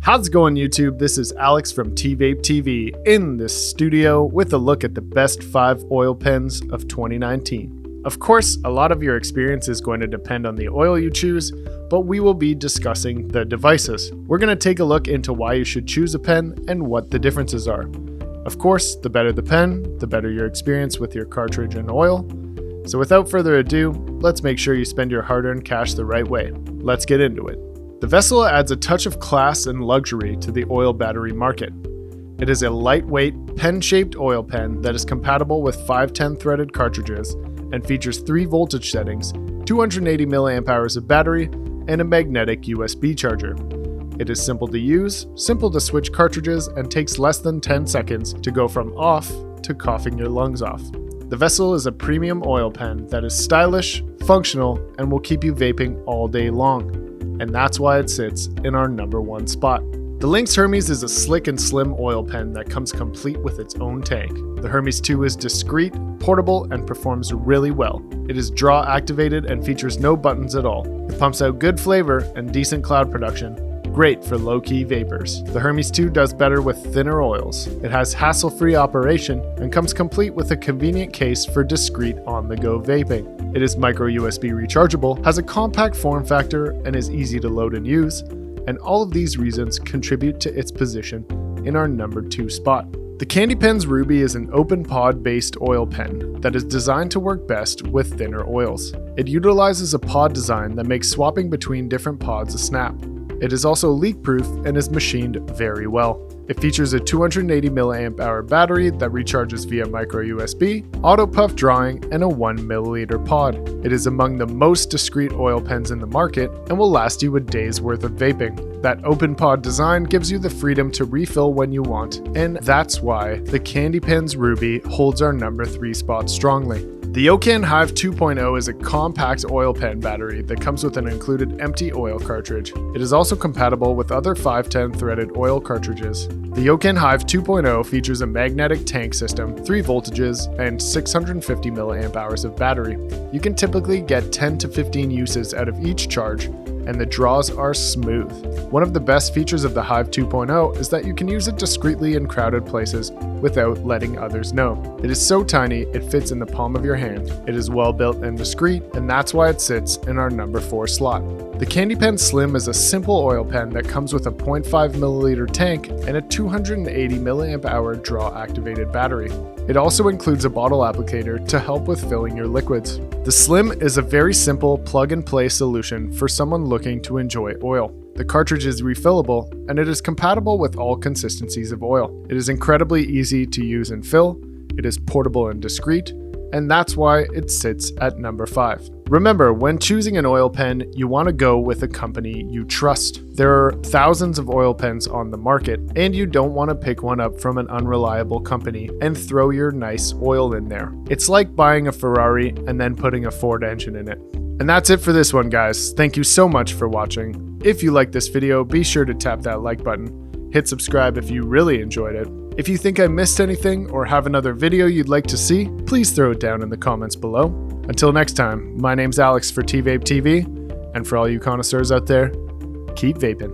How's it going, YouTube? This is Alex from TVape TV in the studio with a look at the best 5 oil pens of 2019. Of course, a lot of your experience is going to depend on the oil you choose, but we will be discussing the devices. We're going to take a look into why you should choose a pen and what the differences are. Of course, the better the pen, the better your experience with your cartridge and oil. So without further ado, let's make sure you spend your hard-earned cash the right way. Let's get into it. The Vessel adds a touch of class and luxury to the oil battery market. It is a lightweight, pen-shaped oil pen that is compatible with 510 threaded cartridges and features 3 voltage settings, 280 mAh of battery, and a magnetic USB charger. It is simple to use, simple to switch cartridges, and takes less than 10 seconds to go from off to coughing your lungs off. The Vessel is a premium oil pen that is stylish, functional, and will keep you vaping all day long. And that's why it sits in our #1 spot. The Lynx Hermes is a slick and slim oil pen that comes complete with its own tank. The Hermes 2 is discreet, portable, and performs really well. It is draw activated and features no buttons at all. It pumps out good flavor and decent cloud production. Great for low-key vapors. The Hermes 2 does better with thinner oils. It has hassle-free operation and comes complete with a convenient case for discreet on-the-go vaping. It is micro USB rechargeable, has a compact form factor, and is easy to load and use, and all of these reasons contribute to its position in our #2 spot. The Candy Pen's Ruby is an open pod-based oil pen that is designed to work best with thinner oils. It utilizes a pod design that makes swapping between different pods a snap. It is also leak-proof and is machined very well. It features a 280 mAh battery that recharges via micro USB, auto puff drawing, and a 1 ml pod. It is among the most discreet oil pens in the market and will last you a day's worth of vaping. That open pod design gives you the freedom to refill when you want, and that's why the Candy Pen's Ruby holds our #3 spot strongly. The OKIN Hive 2.0 is a compact oil pen battery that comes with an included empty oil cartridge. It is also compatible with other 510 threaded oil cartridges. The OKIN Hive 2.0 features a magnetic tank system, 3 voltages, and 650 mAh of battery. You can typically get 10 to 15 uses out of each charge, and the draws are smooth. One of the best features of the Hive 2.0 is that you can use it discreetly in crowded places without letting others know. It is so tiny, it fits in the palm of your hand. It is well built and discreet, and that's why it sits in our #4 slot. The Candy Pen Slim is a simple oil pen that comes with a 0.5 ml tank and a 280 mAh draw activated battery. It also includes a bottle applicator to help with filling your liquids. The Slim is a very simple plug-and-play solution for someone looking to enjoy oil. The cartridge is refillable, and it is compatible with all consistencies of oil. It is incredibly easy to use and fill, it is portable and discreet, and that's why it sits at #5. Remember, when choosing an oil pen, you want to go with a company you trust. There are thousands of oil pens on the market, and you don't want to pick one up from an unreliable company and throw your nice oil in there. It's like buying a Ferrari and then putting a Ford engine in it. And that's it for this one, guys. Thank you so much for watching. If you liked this video, be sure to tap that like button. Hit subscribe if you really enjoyed it. If you think I missed anything or have another video you'd like to see, please throw it down in the comments below. Until next time, my name's Alex for TVape TV, and for all you connoisseurs out there, keep vaping.